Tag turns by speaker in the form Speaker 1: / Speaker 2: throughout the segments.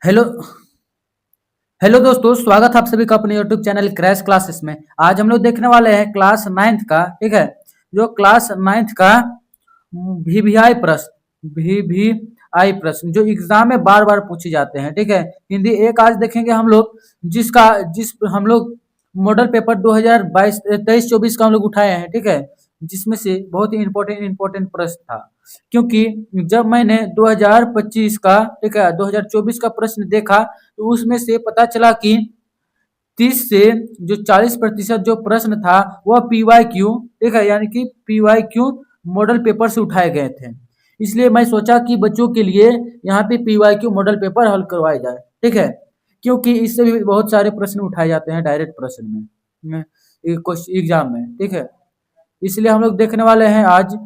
Speaker 1: Hello hello दोस्तों, स्वागत है आप सभी का अपने यूट्यूब चैनल क्रैश क्लासेस में। आज हम लोग देखने वाले हैं क्लास नाइन्थ का। ठीक है, जो क्लास नाइन्थ का वीवीआई प्रश्न जो एग्जाम में बार बार पूछे जाते हैं। ठीक है, हिंदी एक आज देखेंगे हम लोग, जिस हम लोग मॉडल पेपर 2022 23-24 का हम लोग उठाए हैं। ठीक है, जिसमें से बहुत ही इम्पोर्टेंट प्रश्न था, क्योंकि जब मैंने 2025 का, ठीक है, 2024 का प्रश्न देखा तो उसमें से पता चला कि 30 से जो 40% जो प्रश्न था वह पीवाई क्यू, ठीक है, यानी कि पीवाई क्यू मॉडल पेपर से उठाए गए थे। इसलिए मैं सोचा कि बच्चों के लिए यहाँ पे पीवाई क्यू मॉडल पेपर हल करवाया जाए। ठीक है, क्योंकि इससे भी बहुत सारे प्रश्न उठाए जाते हैं डायरेक्ट प्रश्न में एग्जाम में। ठीक है, इसलिए हम लोग देखने वाले हैं आज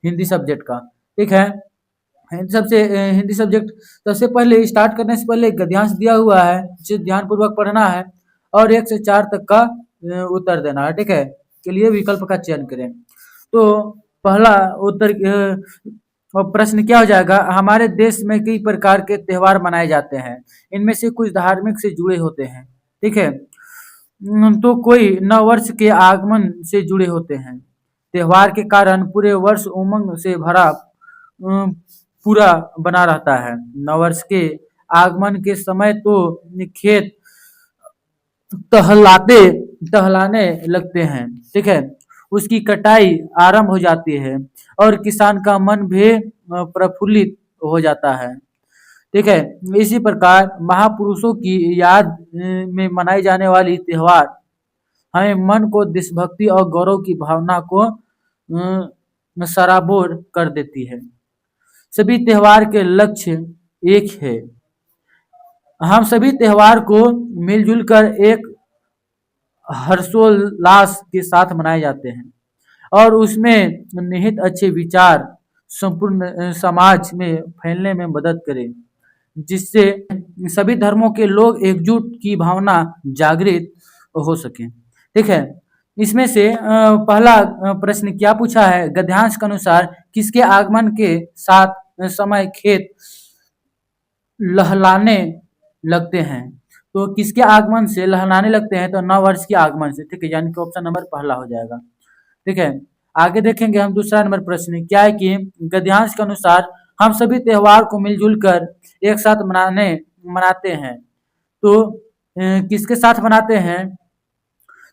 Speaker 1: हिंदी सब्जेक्ट का। ठीक है, हिंदी सब्जेक्ट सबसे पहले स्टार्ट करने से पहले गद्यांश दिया हुआ है, जिसे ध्यानपूर्वक पढ़ना है और 1 से 4 तक का उत्तर देना है। ठीक है, के लिए विकल्प का चयन करें। तो पहला उत्तर प्रश्न क्या हो जाएगा? हमारे देश में कई प्रकार के त्योहार मनाए जाते हैं, इनमें से कुछ धार्मिक से जुड़े होते हैं। ठीक है, तो कोई नव वर्ष के आगमन से जुड़े होते हैं। त्योहार के कारण पूरे वर्ष उमंग से भरा पूरा बना रहता है। नववर्ष के आगमन के समय तो खेत टहलाते टहलाने लगते हैं। ठीक है, उसकी कटाई आरंभ हो जाती है और किसान का मन भी प्रफुल्लित हो जाता है। ठीक है, इसी प्रकार महापुरुषों की याद में मनाई जाने वाली त्योहार हमें मन को देशभक्ति और गौरव की भावना को सराबोर कर देती है। सभी त्योहार के लक्ष्य एक है। हम सभी त्योहार को मिलजुल कर एक हर्षोल्लास के साथ मनाए जाते हैं और उसमें निहित अच्छे विचार संपूर्ण समाज में फैलने में मदद करें, जिससे सभी धर्मों के लोग एकजुट की भावना जागृत हो सके। ठीक है, इसमें से पहला प्रश्न क्या पूछा है? गद्यांश के अनुसार किसके आगमन के साथ समय खेत लहलाने लगते हैं? तो किसके आगमन से लहलाने लगते हैं? तो नव वर्ष के आगमन से। ठीक है, यानी कि ऑप्शन नंबर पहला हो जाएगा। ठीक है, आगे देखेंगे हम दूसरा नंबर प्रश्न क्या है कि गद्यांश के अनुसार हम सभी त्योहार को मिलजुल कर एक साथ मनाते हैं। तो किसके साथ मनाते हैं?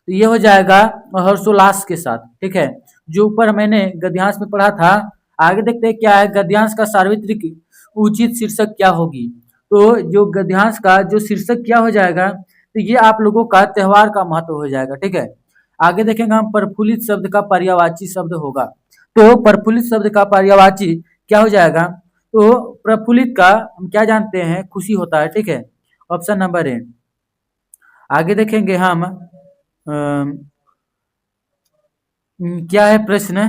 Speaker 1: तो ये हो जाएगा हर्षोल्लास के साथ। ठीक है, जो ऊपर मैंने गद्यांश में पढ़ा था। आगे देखते हैं क्या है गद्यांश का सार्वत्रिक उचित शीर्षक क्या होगी। तो जो गद्यांश का जो शीर्षक क्या हो जाएगा, तो ये आप लोगों का त्योहार का महत्व हो जाएगा। ठीक है, आगे देखेंगे हम प्रफुल्लित शब्द का पर्यायवाची शब्द होगा। तो प्रफुल्लित शब्द का पर्यायवाची क्या हो जाएगा? तो प्रफुल्लित का हम क्या जानते हैं? खुशी होता है। ठीक है, ऑप्शन नंबर ए। आगे देखेंगे हम क्या है प्रश्न?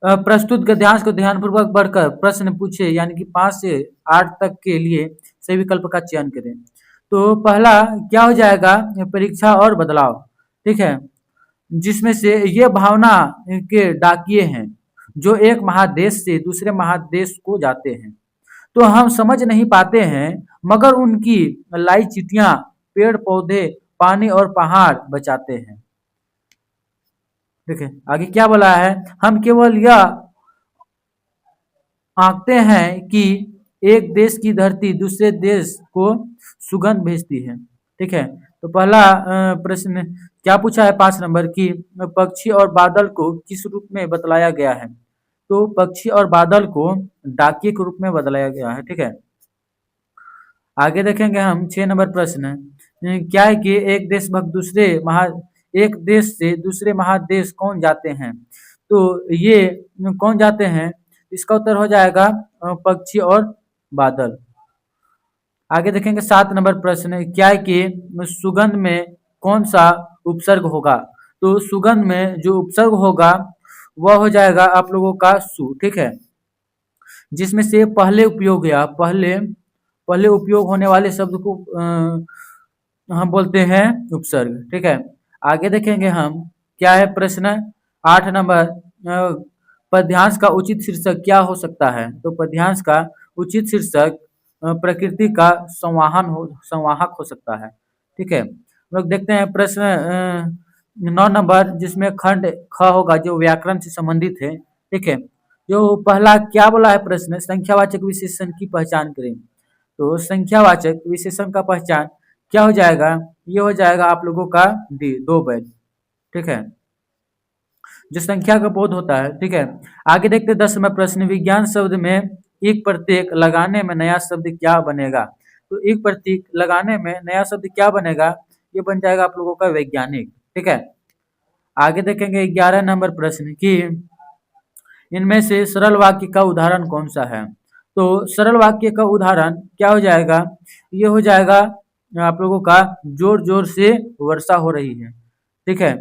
Speaker 1: प्रस्तुत गद्यांश को ध्यानपूर्वक पढ़कर प्रश्न पूछे, यानी कि 5 से 8 तक के लिए सही विकल्प का चयन करें। तो पहला क्या हो जाएगा? परीक्षा और बदलाव। ठीक है, जिसमें से ये भावना के डाकिए हैं जो एक महादेश से दूसरे महादेश को जाते हैं। तो हम समझ नहीं पाते हैं, मगर उनकी लाई चिट्ठियां पेड़ पौधे पानी और पहाड़ बचाते हैं। देखिए आगे क्या बोला है? हम केवल यह आंकते हैं कि एक देश की धरती दूसरे देश को सुगंध भेजती है। ठीक है, तो पहला प्रश्न क्या पूछा है? 5 नंबर की पक्षी और बादल को किस रूप में बतलाया गया है? तो पक्षी और बादल को डाकिए के रूप में बदलाया गया है। ठीक है, आगे देखेंगे हम 6 नंबर प्रश्न क्या है कि एक देश से दूसरे महादेश कौन जाते हैं? तो ये कौन जाते हैं? इसका उत्तर हो जाएगा पक्षी और बादल। आगे देखेंगे 7 नंबर प्रश्न क्या है कि सुगंध में कौन सा उपसर्ग होगा? तो सुगंध में जो उपसर्ग होगा वह हो जाएगा आप लोगों का सु। ठीक है, जिसमें से पहले उपयोग होने वाले शब्द को हम बोलते हैं उपसर्ग। ठीक है, आगे देखेंगे हम क्या है प्रश्न 8 नंबर पद्यांश का उचित शीर्षक क्या हो सकता है? तो पद्यांश का उचित शीर्षक प्रकृति का संवाहक हो सकता है। ठीक है, हम लोग देखते हैं प्रश्न 9 नंबर, जिसमें खंड ख होगा जो व्याकरण से संबंधित है। ठीक है, जो पहला क्या बोला है प्रश्न, संख्यावाचक विशेषण की पहचान करें। तो संख्यावाचक विशेषण का पहचान क्या हो जाएगा, ये हो जाएगा आप लोगों का डी, दो बैल। ठीक है, जो संख्या का बोध होता है। ठीक है, आगे देखते 10वां प्रश्न, विज्ञान शब्द में एक प्रत्येक लगाने में नया शब्द क्या बनेगा। तो एक प्रतीक लगाने में नया शब्द क्या बनेगा, ये बन जाएगा आप लोगों का वैज्ञानिक। ठीक है, आगे देखेंगे 11 नंबर प्रश्न की इनमें से सरल वाक्य का उदाहरण कौन सा है। तो सरल वाक्य का उदाहरण क्या हो जाएगा, ये हो जाएगा आप लोगों का जोर जोर से वर्षा हो रही है। ठीक है,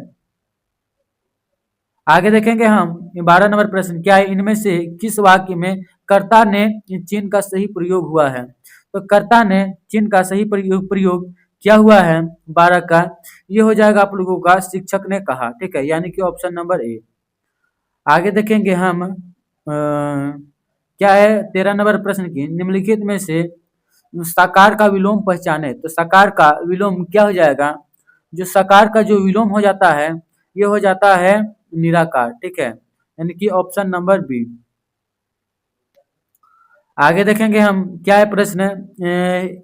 Speaker 1: आगे देखेंगे हम 12 नंबर प्रश्न, क्या है इनमें से किस वाक्य में कर्ता ने चिन्ह का सही प्रयोग हुआ है। तो कर्ता ने चिन्ह का सही प्रयोग क्या हुआ है 12 का, ये हो जाएगा आप लोगों का शिक्षक ने कहा। ठीक है, यानी कि ऑप्शन नंबर ए। आगे देखेंगे हम क्या है 13 नंबर प्रश्न की, निम्नलिखित में से साकार का विलोम पहचाने। तो साकार का विलोम क्या हो जाएगा, जो साकार का जो विलोम हो जाता है ये हो जाता है निराकार। ठीक है, यानी कि ऑप्शन नंबर बी। आगे देखेंगे हम क्या है प्रश्न,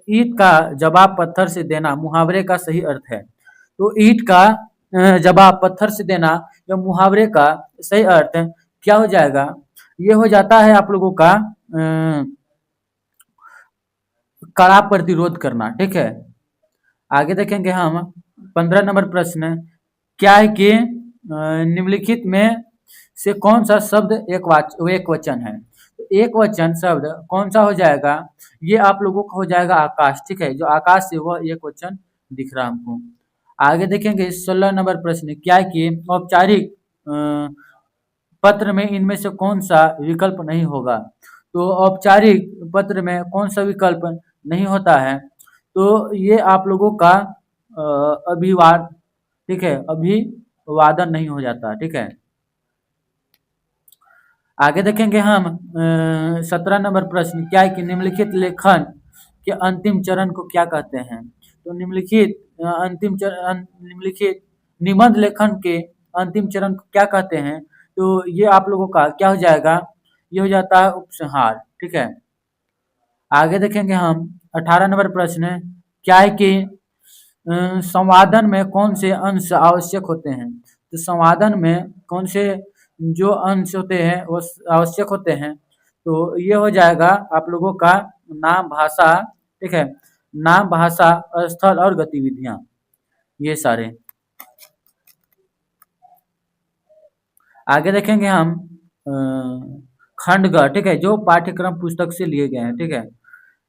Speaker 1: ईंट का जवाब पत्थर से देना मुहावरे का सही अर्थ है। तो ईंट का जवाब पत्थर से देना या मुहावरे का सही अर्थ क्या हो जाएगा, ये हो जाता है आप लोगों का कड़ा प्रतिरोध करना। ठीक है, आगे देखेंगे हम 15 नंबर प्रश्न, क्या है कि निम्नलिखित में से कौन सा शब्द एक वचन है। तो एक वचन शब्द कौन सा हो जाएगा, ये आप लोगों को हो जाएगा आकाश। ठीक है, जो आकाश से वह एक वचन दिख रहा हमको। आगे देखेंगे 16 नंबर प्रश्न, क्या है कि औपचारिक पत्र में इनमें से कौन सा विकल्प नहीं होगा। तो औपचारिक पत्र में कौन सा विकल्प नहीं होता है, तो ये आप लोगों का अभिवाद। ठीक है, अभिवादन नहीं हो जाता। ठीक है, आगे देखेंगे हम 17 नंबर प्रश्न, क्या है कि निम्नलिखित लेखन के अंतिम चरण को क्या कहते हैं। तो निम्नलिखित निम्नलिखित निबंध लेखन के अंतिम चरण को क्या कहते हैं। तो ये आप लोगों का क्या हो जाएगा, ये हो जाता है उपसंहार। ठीक है, आगे देखेंगे हम 18 नंबर प्रश्न, क्या है कि संवादन में कौन से अंश आवश्यक होते हैं। तो संवादन में कौन से जो अंश होते हैं वो आवश्यक होते हैं। तो ये हो जाएगा आप लोगों का नाम, भाषा। ठीक है, नाम, भाषा, स्थल और गतिविधियां, ये सारे। आगे देखेंगे हम खंड ग। ठीक है, जो पाठ्यक्रम पुस्तक से लिए गए हैं। ठीक है,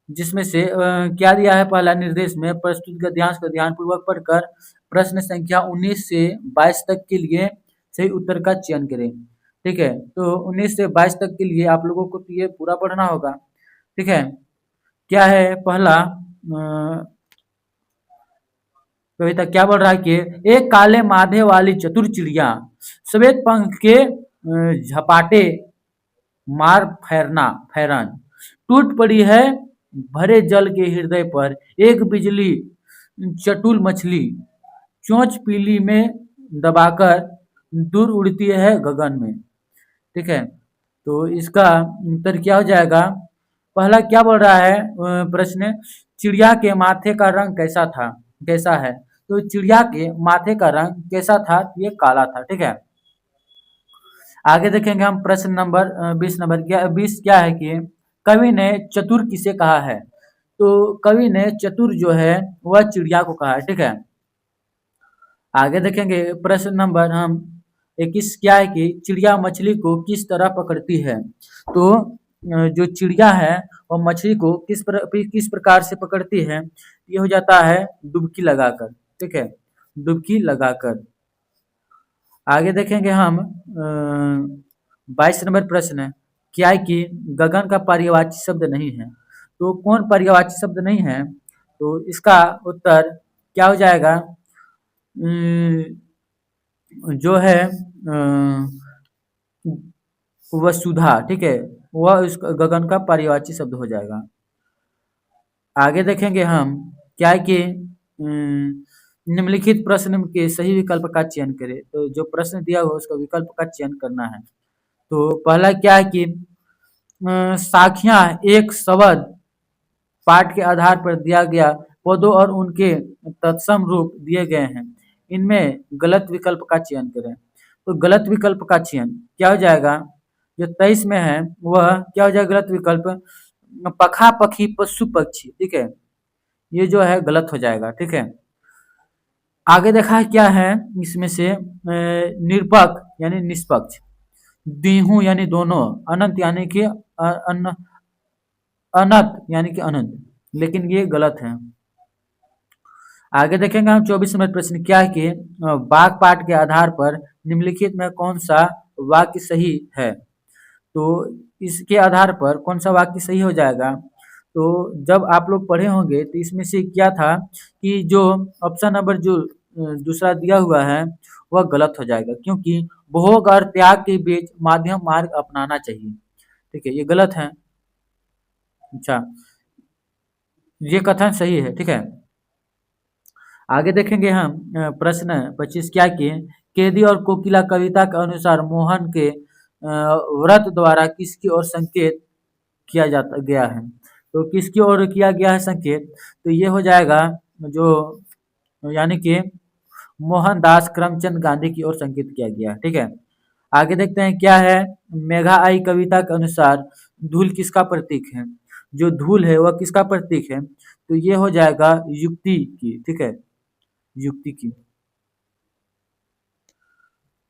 Speaker 1: जिसमें से क्या दिया है, पहला निर्देश में प्रस्तुत गद्यांश को ध्यानपूर्वक पढ़कर प्रश्न संख्या 19 से 22 तक के लिए सही उत्तर का चयन करें। ठीक है, तो 19 से 22 तक के लिए आप लोगों को तो ये पूरा पढ़ना होगा। ठीक है, क्या है पहला कविता क्या बोल रहा है कि एक काले माथे वाली चतुर चिड़िया श्वेत पंख के झपाटे मार फैरन टूट पड़ी है भरे जल के हृदय पर, एक बिजली चटुल मछली चोंच पीली में दबाकर दूर उड़ती है गगन में। ठीक है, तो इसका उत्तर क्या हो जाएगा, पहला क्या बोल रहा है प्रश्न, चिड़िया के माथे का रंग कैसा है। तो चिड़िया के माथे का रंग कैसा था, ये काला था। ठीक है, आगे देखेंगे हम प्रश्न नंबर 20 क्या है कि कवि ने चतुर किसे कहा है। तो कवि ने चतुर जो है वह चिड़िया को कहा है। ठीक है, आगे देखेंगे प्रश्न नंबर हम 21 क्या है कि चिड़िया मछली को किस तरह पकड़ती है। तो जो चिड़िया है वह मछली को किस प्रकार से पकड़ती है, ये हो जाता है डुबकी लगाकर। ठीक है, डुबकी लगाकर। आगे देखेंगे हम 22 नंबर प्रश्न, क्या है कि गगन का पर्यायवाची शब्द नहीं है। तो कौन पर्यायवाची शब्द नहीं है, तो इसका उत्तर क्या हो जाएगा, जो है वसुधा। ठीक है, वह इस गगन का पर्यायवाची शब्द हो जाएगा। आगे देखेंगे हम क्या है कि निम्नलिखित प्रश्न के सही विकल्प का चयन करें। तो जो प्रश्न दिया हुआ उसका विकल्प का चयन करना है। तो पहला क्या है कि साखियां एक शब्द पाठ के आधार पर दिया गया पदों और उनके तत्सम रूप दिए गए हैं। इनमें गलत विकल्प का चयन करें। तो गलत विकल्प का चयन क्या हो जाएगा? जो 23 में है वह क्या हो जाएगा गलत विकल्प? पखा पखी पशु पक्षी, ठीक है, ये जो है गलत हो जाएगा, ठीक है। आगे देखा है क्या है इसमें से निरपक्ष यानी निष्पक्ष, दीहू यानी दोनों, अनंत यानी कि अनंत यानी कि अनंत, लेकिन ये गलत है। आगे देखेंगे हम 24 नंबर प्रश्न क्या है कि वाक्य पाठ के आधार पर निम्नलिखित में कौन सा वाक्य सही है। तो इसके आधार पर कौन सा वाक्य सही हो जाएगा? तो जब आप लोग पढ़े होंगे तो इसमें से क्या था कि जो ऑप्शन नंबर जो दूसरा दिया हुआ है वह गलत हो जाएगा, क्योंकि भोग और त्याग के बीच माध्यम मार्ग अपनाना चाहिए, ठीक है, ये गलत है। अच्छा, ये कथन सही है, ठीक है। आगे देखेंगे हम प्रश्न 25 क्या किए, केदी और कोकिला कविता के अनुसार मोहन के व्रत द्वारा किसकी ओर संकेत किया जाता गया है। तो किसकी ओर किया गया है संकेत? तो ये हो जाएगा जो यानी कि मोहनदास करमचंद गांधी की ओर संकेत किया गया है, ठीक है। आगे देखते हैं क्या है, मेघा आई कविता के अनुसार धूल किसका प्रतीक है। जो धूल है वह किसका प्रतीक है? तो ये हो जाएगा युक्ति की, ठीक है, युक्ति की।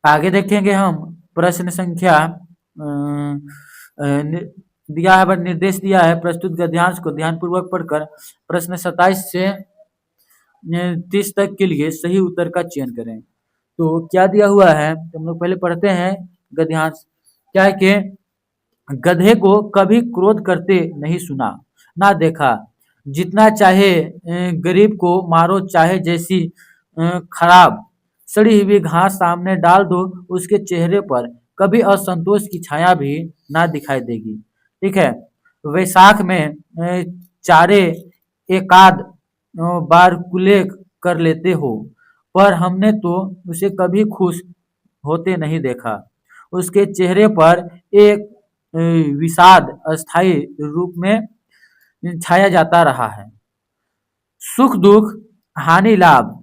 Speaker 1: आगे देखेंगे हम प्रश्न संख्या दिया है, निर्देश दिया है, प्रस्तुत गद्यांश को ध्यानपूर्वक पढ़कर प्रश्न 27 से 30 तक के लिए सही उत्तर का चयन करें। तो क्या दिया हुआ है तो हम लोग पहले पढ़ते हैं गद्यांश। क्या है कि गधे को कभी क्रोध करते नहीं सुना ना देखा, जितना चाहे गरीब को मारो, चाहे जैसी खराब सड़ी हुई घास सामने डाल दो, उसके चेहरे पर कभी असंतोष की छाया भी ना दिखाई देगी, ठीक है। वैशाख में चारे एकाध बार कुले कर लेते हो, पर हमने तो उसे कभी खुश होते नहीं देखा। उसके चेहरे पर एक विषाद अस्थायी रूप में छाया जाता रहा है। सुख दुख हानि लाभ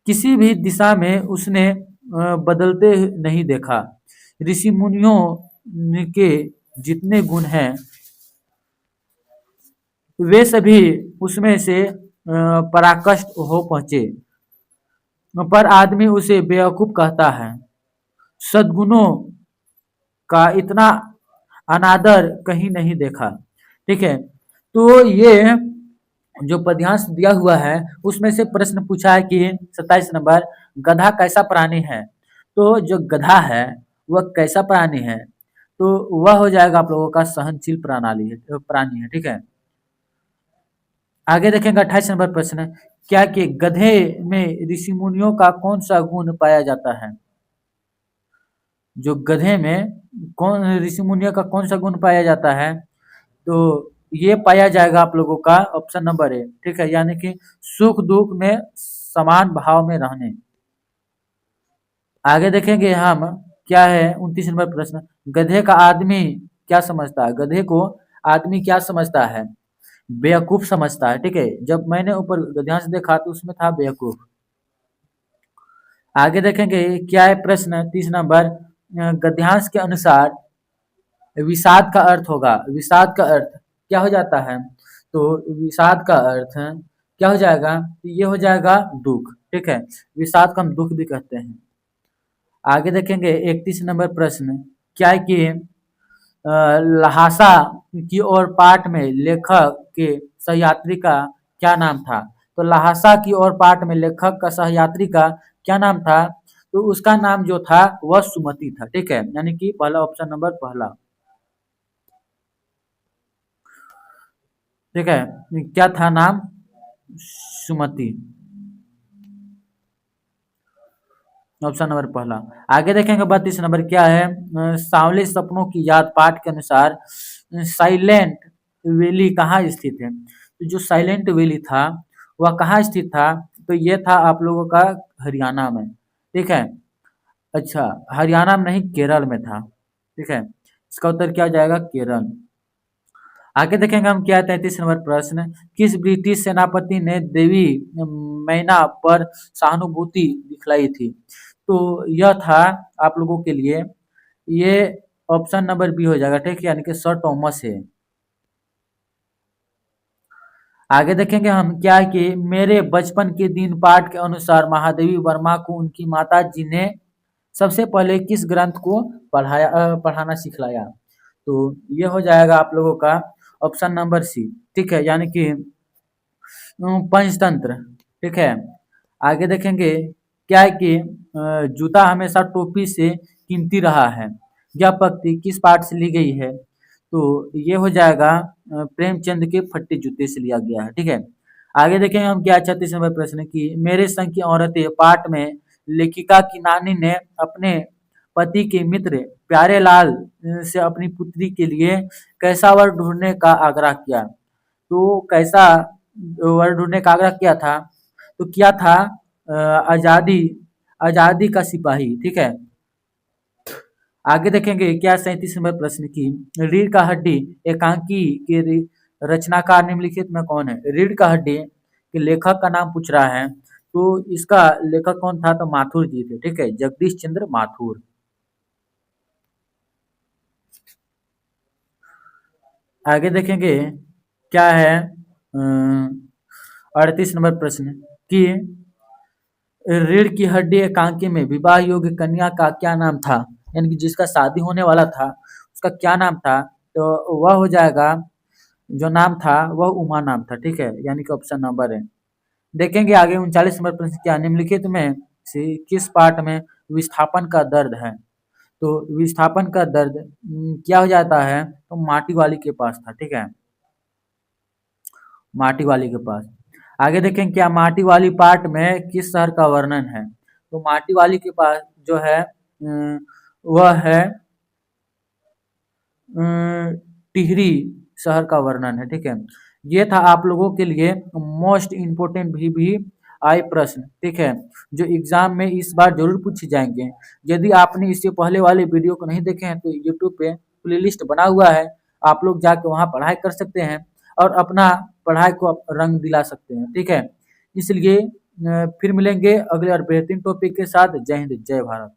Speaker 1: किसी भी दिशा में उसने बदलते नहीं देखा। ऋषि मुनियों के जितने गुण हैं वे सभी उसमें से पराकाष्ठ हो पहुंचे, पर आदमी उसे बेवकूफ कहता है। सद्गुणों का इतना अनादर कहीं नहीं देखा, ठीक है। तो ये जो पद्यांश दिया हुआ है उसमें से प्रश्न पूछा है कि 27 नंबर, गधा कैसा प्राणी है। तो जो गधा है वह कैसा प्राणी है? तो वह हो जाएगा आप लोगों का सहनशील प्रणाली है, प्राणी है, ठीक है। आगे देखेंगे 28 नंबर प्रश्न, क्या कि गधे में ऋषि मुनियों का कौन सा गुण पाया जाता है। जो गधे में कौन ऋषि मुनियों का कौन सा गुण पाया जाता है? तो ये पाया जाएगा आप लोगों का ऑप्शन नंबर ए, ठीक है, यानी कि सुख दुख में समान भाव में रहने। आगे देखेंगे हम क्या है 29 नंबर प्रश्न, गधे का आदमी क्या समझता है। गधे को आदमी क्या समझता है? बेवकूफ समझता है, ठीक है। जब मैंने ऊपर गद्यांश देखा तो उसमें था बेवकूफ। आगे देखेंगे क्या है प्रश्न 30 नंबर, गद्यांश के अनुसार विषाद का अर्थ होगा। विषाद का अर्थ क्या हो जाता है? तो विषाद का अर्थ क्या हो जाएगा? ये हो जाएगा दुख, ठीक है। विषाद को हम दुख भी कहते हैं। आगे देखेंगे 31 नंबर प्रश्न, क्या है कि लहासा की ओर पाठ में लेखक के सहयात्री का क्या नाम था। तो लहासा की ओर पाठ में लेखक का सहयात्री का क्या नाम था? तो उसका नाम जो था वह सुमति था, ठीक है, यानी कि पहला ऑप्शन नंबर पहला, ठीक है। क्या था नाम? सुमति, ऑप्शन नंबर पहला। आगे देखेंगे 32 नंबर क्या है, सांवले सपनों की याद पाठ के अनुसार साइलेंट वैली कहाँ स्थित है। तो जो साइलेंट वैली था वह कहाँ स्थित था? तो ये था आप लोगों का हरियाणा में, ठीक है। अच्छा, हरियाणा में नहीं, केरल में था, ठीक है। इसका उत्तर क्या हो जाएगा? केरल। आगे देखेंगे हम क्या है 33 नंबर प्रश्न। किस ब्रिटिश सेनापति ने देवी मैना पर सहानुभूति दिखलाई थी? तो यह था आप लोगों के लिए, ये ऑप्शन नंबर बी हो जाएगा, ठीक है, यानी कि सर थॉमस है। आगे देखेंगे हम क्या है कि मेरे बचपन के दिन पाठ के अनुसार महादेवी वर्मा को उनकी माता जी ने सबसे पहले किस ग्रंथ को पढ़ाना सिखलाया? तो ये हो जाएगा आप लोगों का ऑप्शन नंबर सी, ठीक है, यानी कि पंचतंत्र, ठीक है। आगे देखेंगे क्या है कि जूता हमेशा टोपी से कीमती रहा है, यह पंक्ति किस पाठ से ली गई है? तो ये हो जाएगा प्रेमचंद के फट्टे जूते से लिया गया है, ठीक है। आगे देखेंगे हम क्या 36 नंबर प्रश्न की मेरे संग की औरतें पाठ में लेखिका की नानी ने अपने पति के मित्र प्यारेलाल से अपनी पुत्री के लिए कैसा वर ढूंढने का आग्रह किया? तो कैसा वर ढूंढने का आग्रह किया था? तो किया था आजादी आजादी का सिपाही, ठीक है। आगे देखेंगे क्या 37 नंबर प्रश्न की रीढ़ का हड्डी एकांकी के रचनाकार निम्नलिखित में कौन है? रीढ़ का हड्डी के लेखक का नाम पूछ रहा है, तो इसका लेखक कौन था? तो माथुर जी थे, ठीक है, जगदीश चंद्र माथुर। आगे देखेंगे क्या है 38 नंबर प्रश्न कि रीढ़ की हड्डी एकांकी में विवाह योग्य कन्या का क्या नाम था? यानी कि जिसका शादी होने वाला था उसका क्या नाम था? तो वह हो जाएगा, जो नाम था वह उमा नाम था, ठीक है, यानी कि ऑप्शन नंबर है। देखेंगे आगे 39 नंबर प्रश्न क्या निम्नलिखित में से किस पाठ में विस्थापन का दर्द है? तो विस्थापन का दर्द क्या हो जाता है? तो माटी वाली के पास था, ठीक है, माटी वाली के पास। आगे देखें क्या माटी वाली पाठ में किस शहर का वर्णन है? तो माटी वाली के पास जो है वह है टिहरी शहर का वर्णन है, ठीक है। ये था आप लोगों के लिए मोस्ट इम्पोर्टेंट भी आई प्रश्न, ठीक है, जो एग्जाम में इस बार जरूर पूछे जाएंगे। यदि आपने इससे पहले वाले वीडियो को नहीं देखे हैं तो यूट्यूब पे प्लेलिस्ट बना हुआ है, आप लोग जाके वहाँ पढ़ाई कर सकते हैं और अपना पढ़ाई को रंग दिला सकते हैं, ठीक है। इसलिए फिर मिलेंगे अगले और बेहतरीन टॉपिक के साथ। जय हिंद, जय भारत।